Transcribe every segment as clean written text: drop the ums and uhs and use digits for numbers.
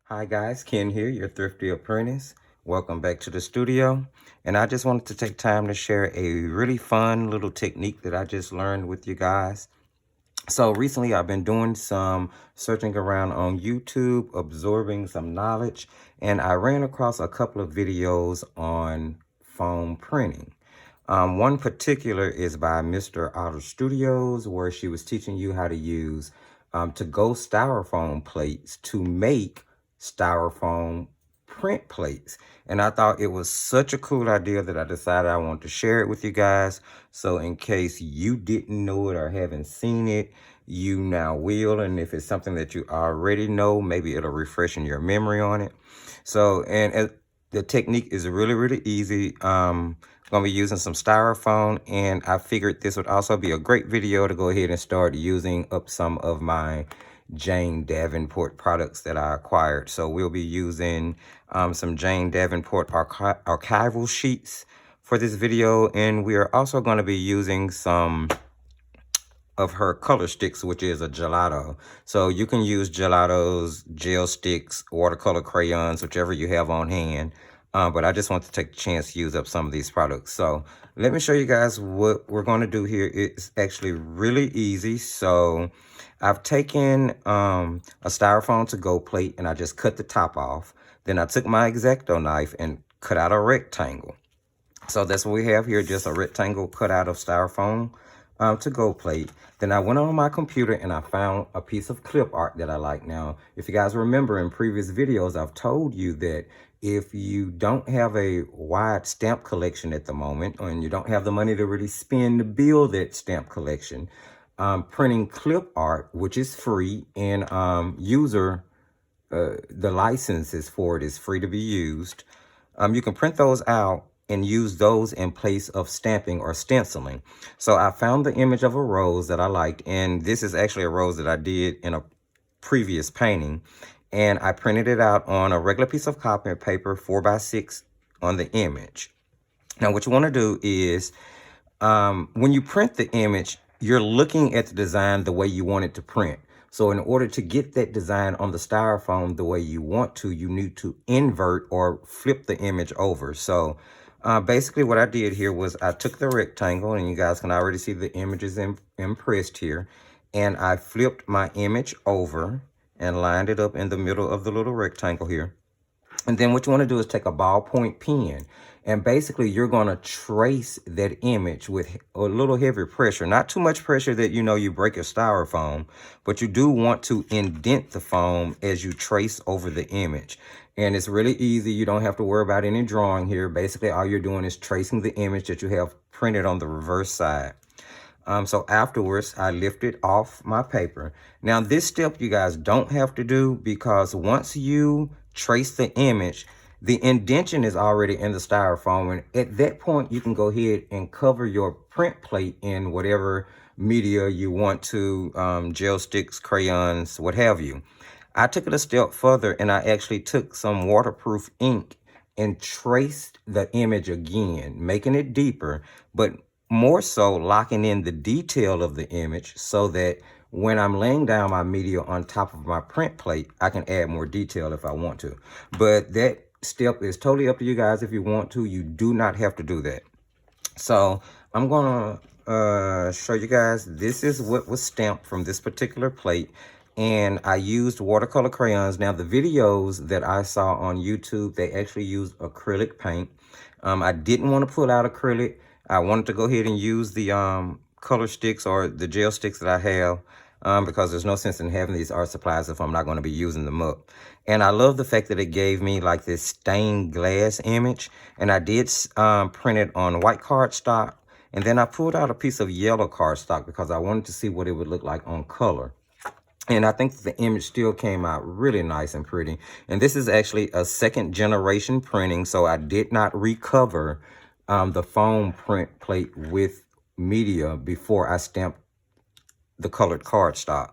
Hi guys, Ken here, your thrifty apprentice. Welcome back to the studio. And I just wanted to take time to share a really fun little technique that I just learned with you guys. So recently I've been doing some searching around on YouTube, absorbing some knowledge, and I ran across a couple of videos on foam printing. One particular is by Mr. Otter Studios, where she was teaching you how to use to-go styrofoam plates to make styrofoam print plates. And I thought it was such a cool idea that I decided I want to share it with you guys. So in case you didn't know it or haven't seen it, you now will. And if it's something that you already know, maybe it'll refresh in your memory on it. So, the technique is really, really easy. Going to be using some styrofoam, and I figured this would also be a great video to go ahead and start using up some of my Jane Davenport products that I acquired. So we'll be using some Jane Davenport archival sheets for this video, and we are also going to be using some of her color sticks, which is a gelato. So you can use gelatos, gel sticks, watercolor crayons, whichever you have on hand. But I just want to take a chance to use up some of these products. So let me show you guys what we're going to do here. It's actually really easy. So I've taken a styrofoam to-go plate and I just cut the top off. Then I took my X-Acto knife and cut out a rectangle. So that's what we have here, just a rectangle cut out of styrofoam to-go plate. Then I went on my computer and I found a piece of clip art that I like. Now, if you guys remember in previous videos, I've told you that if you don't have a wide stamp collection at the moment, and you don't have the money to really spend to build that stamp collection, printing clip art, which is free, and the licenses for it is free to be used. You can print those out and use those in place of stamping or stenciling. So I found the image of a rose that I liked, and this is actually a rose that I did in a previous painting, and I printed it out on a regular piece of copy paper, 4x6 on the image. Now what you want to do is when you print the image, you're looking at the design the way you want it to print. So in order to get that design on the styrofoam the way you want to, you need to invert or flip the image over. So basically what I did here was I took the rectangle, and you guys can already see the images impressed here, and I flipped my image over and lined it up in the middle of the little rectangle here. And then what you want to do is take a ballpoint pen, and basically you're going to trace that image with a little heavy pressure. Not too much pressure that you break your styrofoam, but you do want to indent the foam as you trace over the image. And it's really easy. You don't have to worry about any drawing here. Basically all you're doing is tracing the image that you have printed on the reverse side. So afterwards, I lifted off my paper. Now, this step you guys don't have to do, because once you trace the image, the indentation is already in the styrofoam. And at that point, you can go ahead and cover your print plate in whatever media you want to, gel sticks, crayons, what have you. I took it a step further, and I actually took some waterproof ink and traced the image again, making it deeper, but more so locking in the detail of the image so that when I'm laying down my media on top of my print plate, I can add more detail if I want to. But that step is totally up to you guys if you want to. You do not have to do that. So I'm gonna show you guys, this is what was stamped from this particular plate, and I used watercolor crayons. Now the videos that I saw on YouTube, they actually used acrylic paint. I didn't want to pull out acrylic. I wanted to go ahead and use the color sticks or the gel sticks that I have, because there's no sense in having these art supplies if I'm not going to be using them up. And I love the fact that it gave me like this stained glass image. And I did print it on white cardstock. And then I pulled out a piece of yellow cardstock because I wanted to see what it would look like on color. And I think the image still came out really nice and pretty. And this is actually a second generation printing, so I did not recover the foam print plate with media before I stamped the colored cardstock,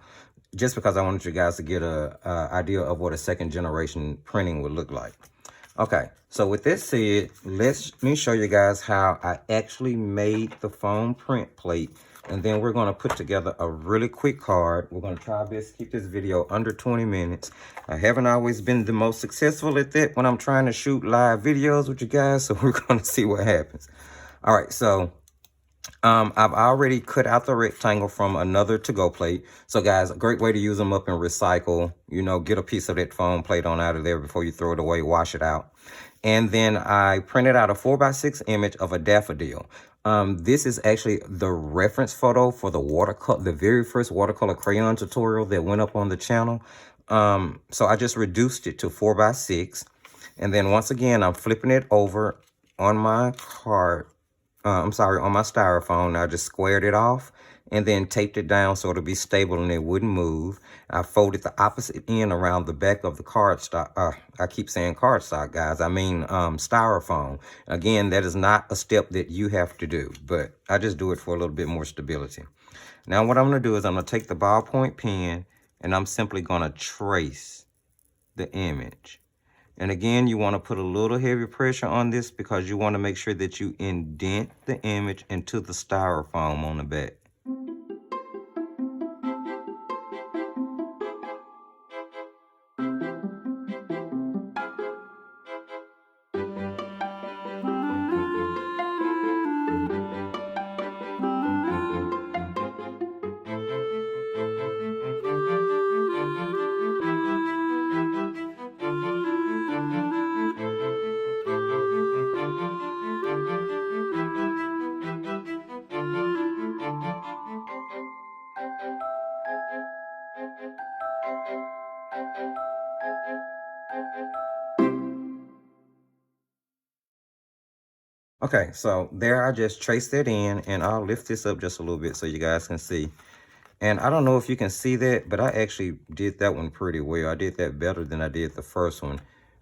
just because I wanted you guys to get a idea of what a second generation printing would look like. Okay, so with this said, let me show you guys how I actually made the foam print plate And then we're going to put together a really quick card. We're going to try our best to keep this video under 20 minutes. I haven't always been the most successful at that when I'm trying to shoot live videos with you guys. So we're going to see what happens. All right, so I've already cut out the rectangle from another to-go plate. So guys, a great way to use them up and recycle. You know, get a piece of that foam plate on out of there before you throw it away, wash it out. And then I printed out a 4x6 image of a daffodil. This is actually the reference photo for the watercolor, the very first watercolor crayon tutorial that went up on the channel. So I just reduced it to 4x6. And then once again, I'm flipping it over on my card. On my styrofoam. I just squared it off and then taped it down so it'll be stable and it wouldn't move. I folded the opposite end around the back of the cardstock. I keep saying cardstock, guys. I mean styrofoam. Again, that is not a step that you have to do, but I just do it for a little bit more stability. Now what I'm going to do is I'm going to take the ballpoint pen and I'm simply going to trace the image. And again, you want to put a little heavy pressure on this because you want to make sure that you indent the image into the styrofoam on the back. Okay, so there I just traced that in, and I'll lift this up just a little bit so you guys can see. And I don't know if you can see that, but I actually did that one pretty well. I did that better than I did the first one.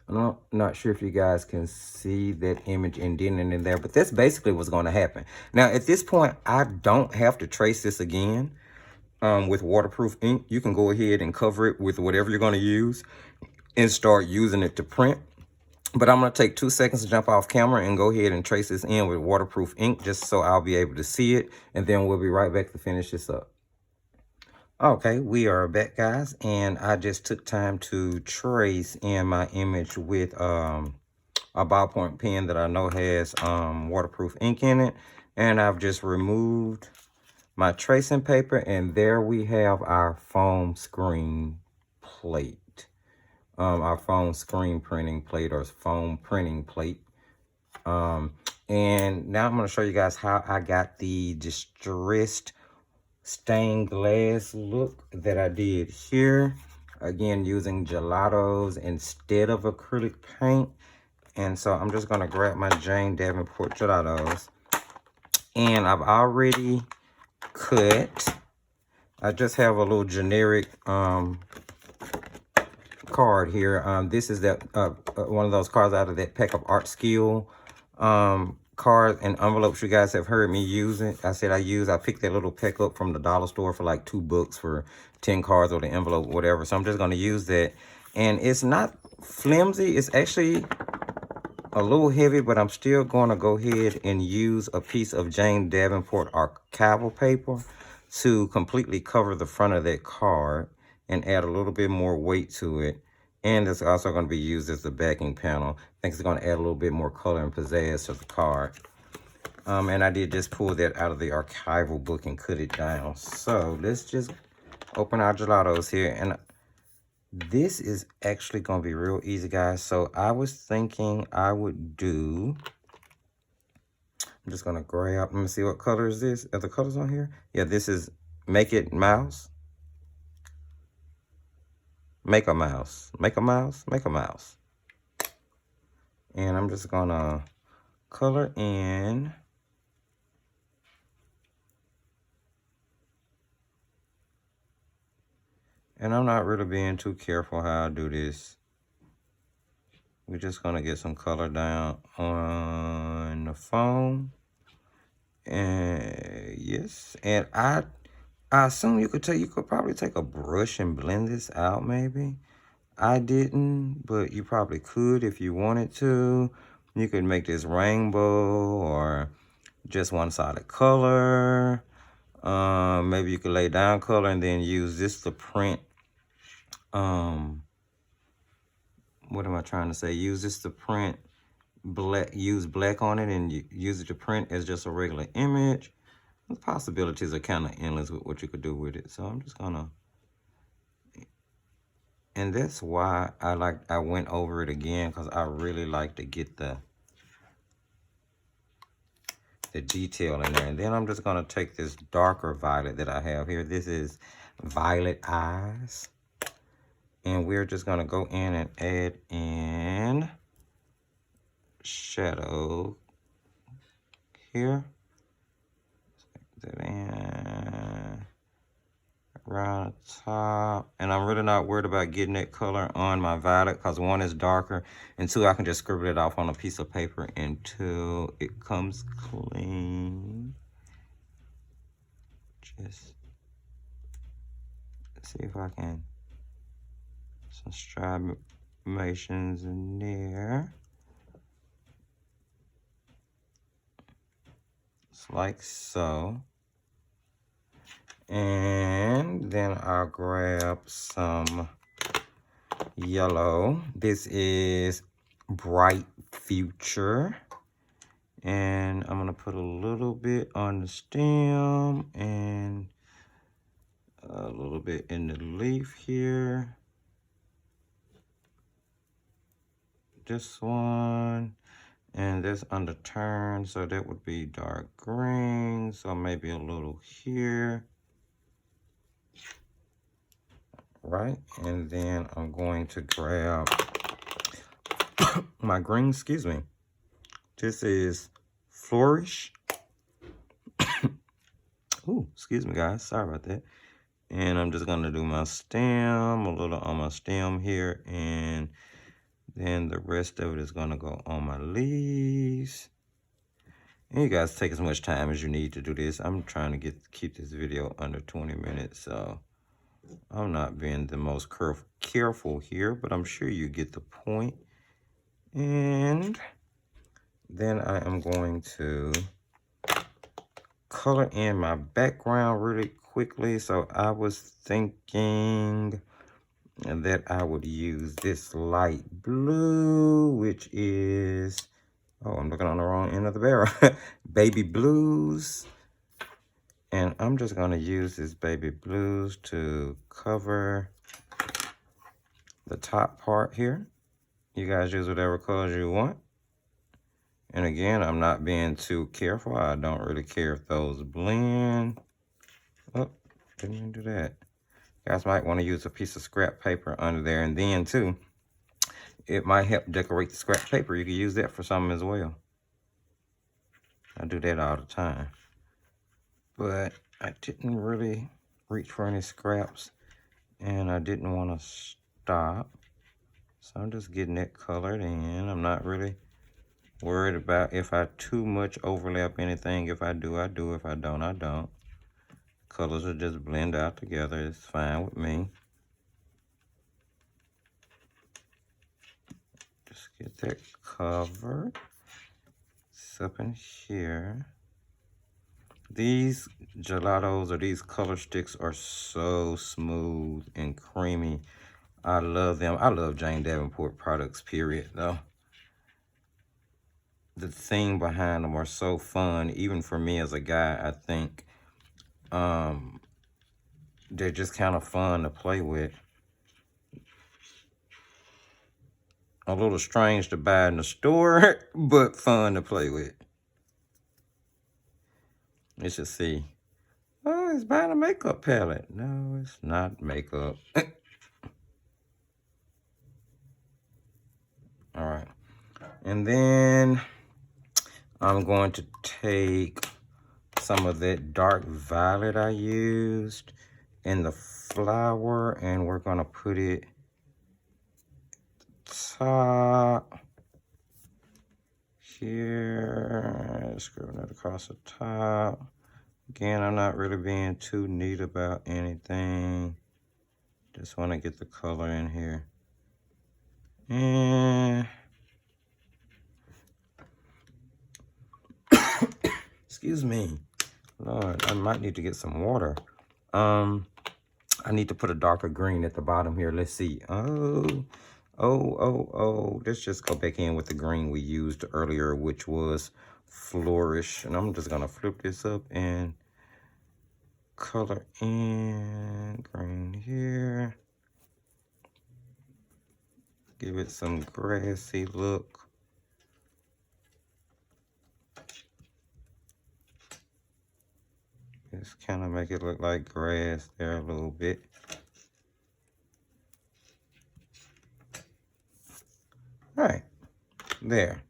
I'm not sure if you guys can see that image indented in there, but that's basically what's going to happen. Now, at this point, I don't have to trace this again with waterproof ink. You can go ahead and cover it with whatever you're going to use and start using it to print. But I'm going to take 2 seconds to jump off camera and go ahead and trace this in with waterproof ink just so I'll be able to see it. And then we'll be right back to finish this up. Okay, we are back, guys. And I just took time to trace in my image with a ballpoint pen that I know has waterproof ink in it. And I've just removed my tracing paper. And there we have our foam screen plate. Our foam screen printing plate or foam printing plate. And now I'm going to show you guys how I got the distressed stained glass look that I did here. Again, using Gelatos instead of acrylic paint. And so I'm just going to grab my Jane Davenport Gelatos. And I've already cut. I just have a little generic card here. This is that one of those cards out of that pack of Art Skill cards and envelopes you guys have heard me using. I picked that little pack up from the dollar store for like $2 for 10 cards or the envelope, whatever. So I'm just going to use that. And it's not flimsy. It's actually a little heavy, but I'm still going to go ahead and use a piece of Jane Davenport archival paper to completely cover the front of that card and add a little bit more weight to it. And it's also going to be used as the backing panel. I think it's going to add a little bit more color and pizzazz to the card. And I did just pull that out of the archival book and cut it down. So let's just open our Gelatos here. And this is actually going to be real easy, guys. So I was thinking I would do... I'm just going to grab... Let me see, what color is this? Are the colors on here? Yeah, this is Make It Mouse. Make a mouse. Make a mouse. Make a mouse. And I'm just going to color in. And I'm not really being too careful how I do this. We're just going to get some color down on the foam. And yes. And I assume you could probably take a brush and blend this out maybe. I didn't, but you probably could if you wanted to. You could make this rainbow or just one-sided color. Maybe you could lay down color and then use this to print. What am I trying to say? Use this to print black, use black on it and use it to print as just a regular image. The possibilities are kind of endless with what you could do with it. So I'm just gonna, and that's why I went over it again, because I really like to get the detail in there. And then I'm just gonna take this darker violet that I have here. This is Violet Eyes. And we're just gonna go in and add in shadow here. That in around the top. And I'm really not worried about getting that color on my violet, because one is darker, and two, I can just scribble it off on a piece of paper until it comes clean. Just see if I can, some striations in there. Just like so. And then I'll grab some yellow. This is Bright Future. And I'm gonna put a little bit on the stem and a little bit in the leaf here. This one. And this underturned, so that would be dark green. So maybe a little here. Right, and then I'm going to grab my green, excuse me. This is Flourish. Ooh, excuse me guys, sorry about that. And I'm just gonna do my stem, a little on my stem here, and then the rest of it is gonna go on my leaves. And you guys take as much time as you need to do this. I'm trying to keep this video under 20 minutes, so I'm not being the most careful here, but I'm sure you get the point. And then I am going to color in my background really quickly. So I was thinking that I would use this light blue, which is, oh, I'm looking on the wrong end of the barrel. Baby Blues. And I'm just going to use this Baby Blues to cover the top part here. You guys use whatever colors you want. And again, I'm not being too careful. I don't really care if those blend. Oh, didn't even do that. You guys might want to use a piece of scrap paper under there. And then too, it might help decorate the scrap paper. You can use that for something as well. I do that all the time. But I didn't really reach for any scraps, and I didn't want to stop. So I'm just getting it colored in. I'm not really worried about if I too much overlap anything. If I do, I do. If I don't, I don't. Colors will just blend out together. It's fine with me. Just get that covered. It's up in here. These gelatos or these color sticks are so smooth and creamy. I love them. I love Jane Davenport products, period, though. The thing behind them are so fun. Even for me as a guy, I think they're just kind of fun to play with. A little strange to buy in the store, but fun to play with. Let's just see. Oh, it's buying a makeup palette. No, it's not makeup. All right. And then I'm going to take some of that dark violet I used in the flower, and we're going to put it top here. Scribble it across the top. Again, I'm not really being too neat about anything. Just want to get the color in here. And excuse me. Lord, I might need to get some water. I need to put a darker green at the bottom here. Let's see. Oh. Let's just go back in with the green we used earlier, which was Flourish. And I'm just going to flip this up and color in green here. Give it some grassy look. Just kind of make it look like grass there a little bit. All right, there.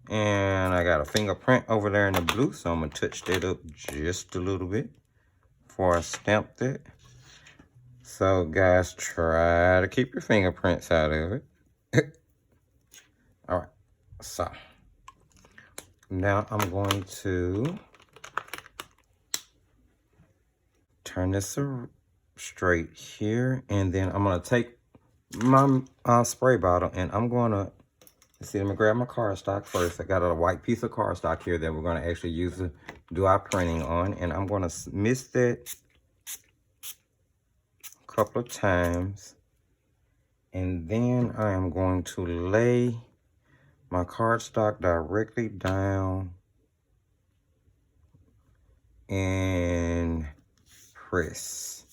And I got a fingerprint over there in the blue, so I'm going to touch that up just a little bit before I stamp that. So, guys, try to keep your fingerprints out of it. All right, so now I'm going to turn this straight here, and then I'm going to take my spray bottle, and I'm going to, see, let me grab my cardstock first. I got a white piece of cardstock here that we're going to actually use to do our printing on, and I'm going to mist that a couple of times, and then I am going to lay my cardstock directly down and press.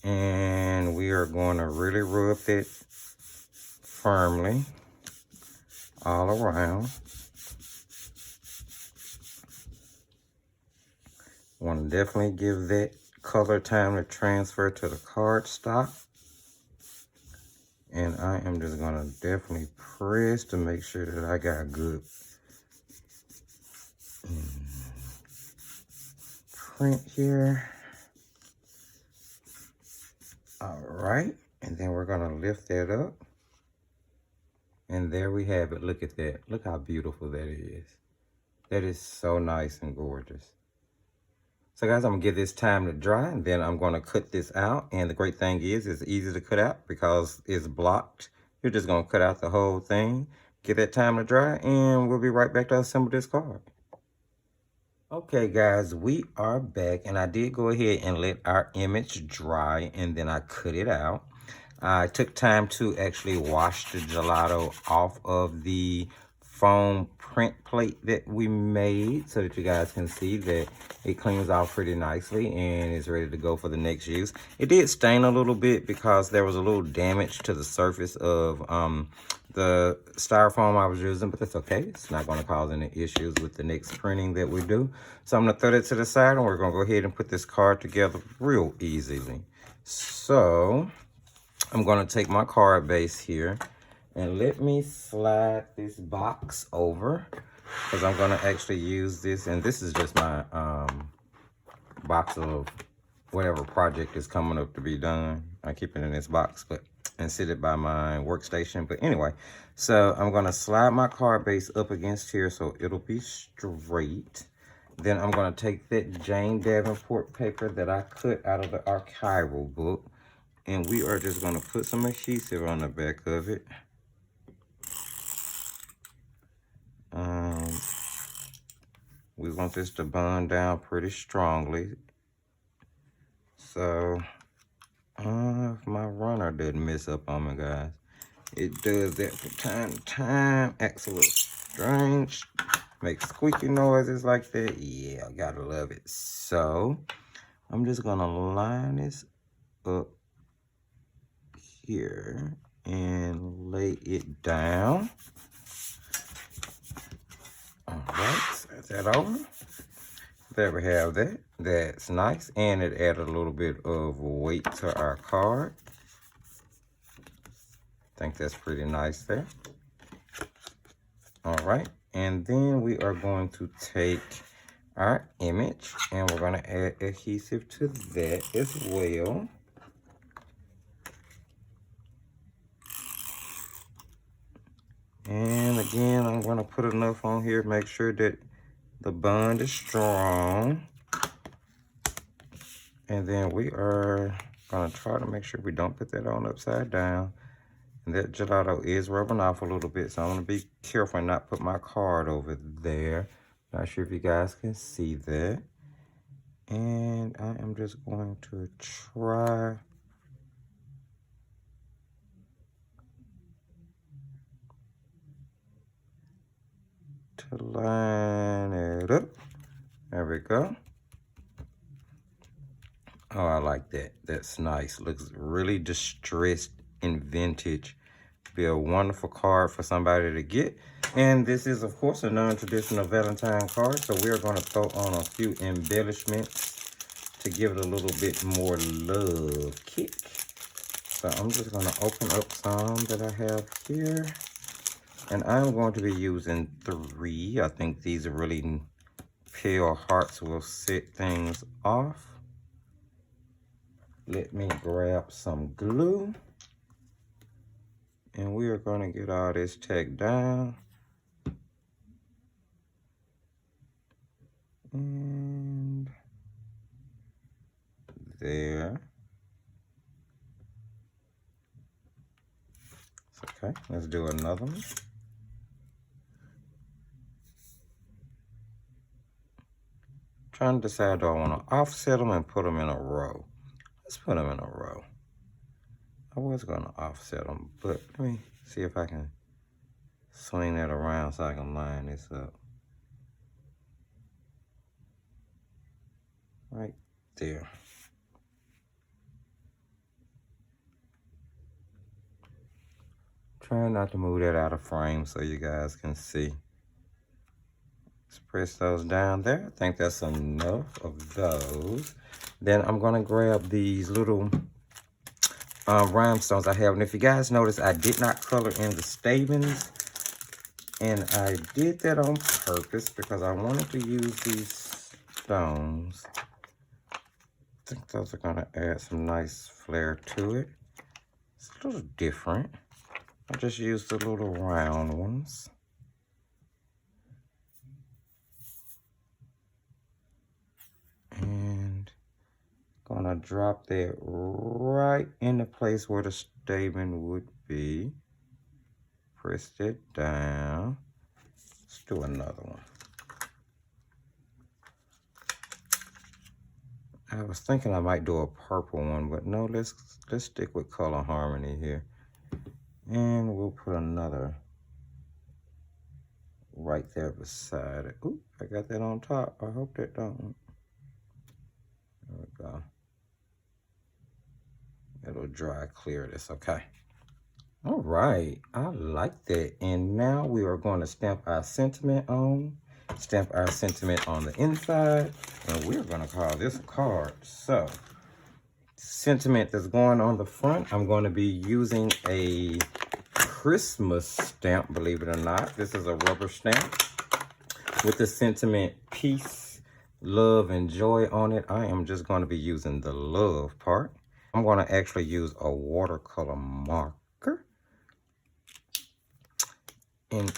And we are going to really rub it firmly all around. Want to definitely give that color time to transfer to the cardstock. And I am just going to definitely press to make sure that I got good print here. All right, and then we're gonna lift that up. And there we have it. Look at that. Look how beautiful that is. That is so nice and gorgeous. So guys, I'm gonna give this time to dry, and then I'm gonna cut this out. And the great thing is, it's easy to cut out because it's blocked. You're just gonna cut out the whole thing, give that time to dry, and we'll be right back to assemble this card. Okay guys, we are back, and I did go ahead and let our image dry, and then I cut it out. I took time to actually wash the gelato off of the foam print plate that we made so that you guys can see that it cleans off pretty nicely and is ready to go for the next use. It did stain a little bit because there was a little damage to the surface of the styrofoam I was using, but that's okay. It's not going to cause any issues with the next printing that we do. So I'm going to throw that to the side, and we're going to go ahead and put this card together real easily. So I'm going to take my card base here, and let me slide this box over, because I'm going to actually use this, and this is just my box of whatever project is coming up to be done. I keep it in this box, and sit it by my workstation. But anyway, so I'm going to slide my card base up against here so it'll be straight. Then I'm going to take that Jane Davenport paper that I cut out of the archival book, and we are just going to put some adhesive on the back of it. We want this to bond down pretty strongly. So if my runner doesn't mess up on me, guys. It does that from time to time. Acts a little strange. Makes squeaky noises like that. Yeah, I gotta love it. So I'm just gonna line this up here and lay it down. All right, set that over. There we have that. That's nice, and it added a little bit of weight to our card. I think that's pretty nice there. All right, and then we are going to take our image, and we're going to add adhesive to that as well. And again, I'm going to put enough on here, make sure that the bond is strong. And then we are going to try to make sure we don't put that on upside down. And that gelato is rubbing off a little bit, so I'm going to be careful and not put my card over there. Not sure if you guys can see that. And I am just going to try to line it up. There we go. Oh, I like that. That's nice. Looks really distressed and vintage. Be a wonderful card for somebody to get. And this is, of course, a non-traditional Valentine card. So we're going to throw on a few embellishments to give it a little bit more love kick. So I'm just going to open up some that I have here. And I'm going to be using 3. I think these are really pale hearts will set things off. Let me grab some glue. And we are going to get all this tacked down. And there. Okay, let's do another one. Trying to decide, do I want to offset them and put them in a row? Let's put them in a row. I was going to offset them, but let me see if I can swing that around so I can line this up. Right there. Trying not to move that out of frame so you guys can see. Let's press those down there. I think that's enough of those. Then I'm going to grab these little rhinestones I have. And if you guys notice, I did not color in the stamens. And I did that on purpose because I wanted to use these stones. I think those are going to add some nice flair to it. It's a little different. I just used the little round ones. And gonna drop that right in the place where the stamen would be. Press it down. Let's do another one. I was thinking I might do a purple one, but no, let's stick with color harmony here. And we'll put another right there beside it. Oop, I got that on top. I hope that don't. There we go. It'll dry clear this, okay. All right, I like that. And now we are going to stamp our sentiment on the inside, and we're going to call this a card. So, sentiment that's going on the front, I'm going to be using a Christmas stamp, believe it or not. This is a rubber stamp with the sentiment peace, love, and joy on it. I am just going to be using the love part. I'm going to actually use a watercolor marker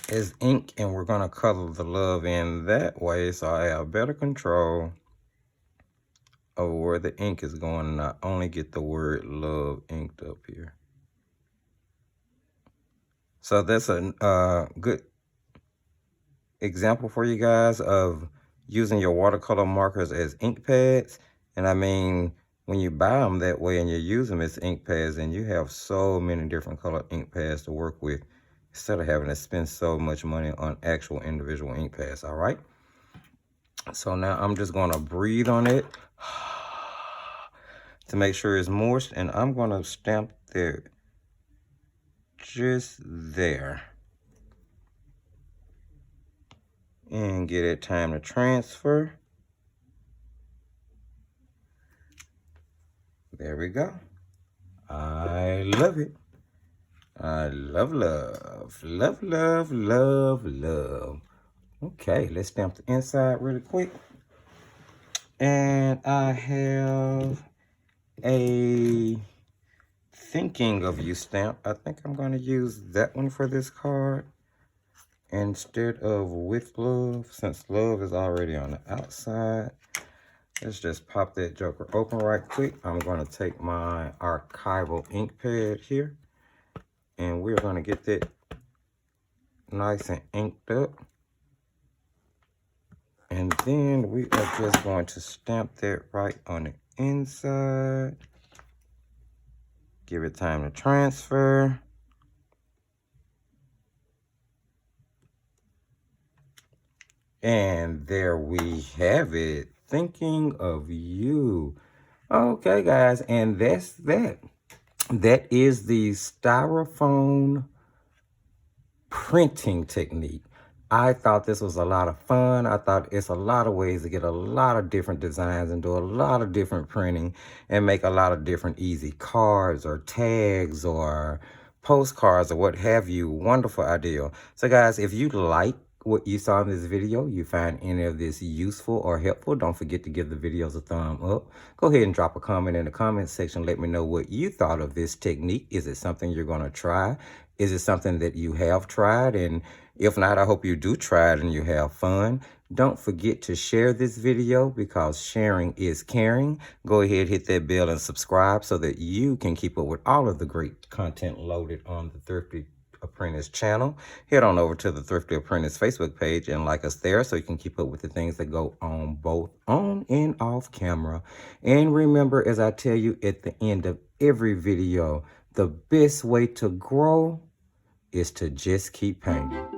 as ink, and we're going to color the love in that way so I have better control of where the ink is going and not only get the word love inked up here. So that's a good example for you guys of using your watercolor markers as ink pads. And I mean, when you buy them that way and you use them as ink pads, and you have so many different color ink pads to work with, instead of having to spend so much money on actual individual ink pads, all right? So now I'm just going to breathe on it to make sure it's moist, and I'm going to stamp there, just there. And get it time to transfer. There we go. I love it. I love, love, love, love, love, love. Okay, let's stamp the inside really quick. And I have a thinking of you stamp. I think I'm going to use that one for this card instead of with love, since love is already on the outside. Let's just pop that joker open right quick. I'm going to take my archival ink pad here, and we're going to get that nice and inked up. And then we are just going to stamp that right on the inside. Give it time to transfer. And there we have it. Thinking of you. Okay, guys, and that's that. That is the styrofoam printing technique. I thought this was a lot of fun. I thought it's a lot of ways to get a lot of different designs and do a lot of different printing and make a lot of different easy cards or tags or postcards or what have you. Wonderful idea. So guys, if you like what you saw in this video, you find any of this useful or helpful, don't forget to give the videos a thumb up. Go ahead and drop a comment in the comment section. Let me know what you thought of this technique. Is it something you're going to try? Is it something that you have tried? And if not, I hope you do try it and you have fun. Don't forget to share this video because sharing is caring. Go ahead, hit that bell and subscribe so that you can keep up with all of the great content loaded on the Thrifty Apprentice channel. Head on over to the Thrifty Apprentice Facebook page and like us there so you can keep up with the things that go on both on and off camera. And remember, as I tell you at the end of every video, the best way to grow is to just keep painting.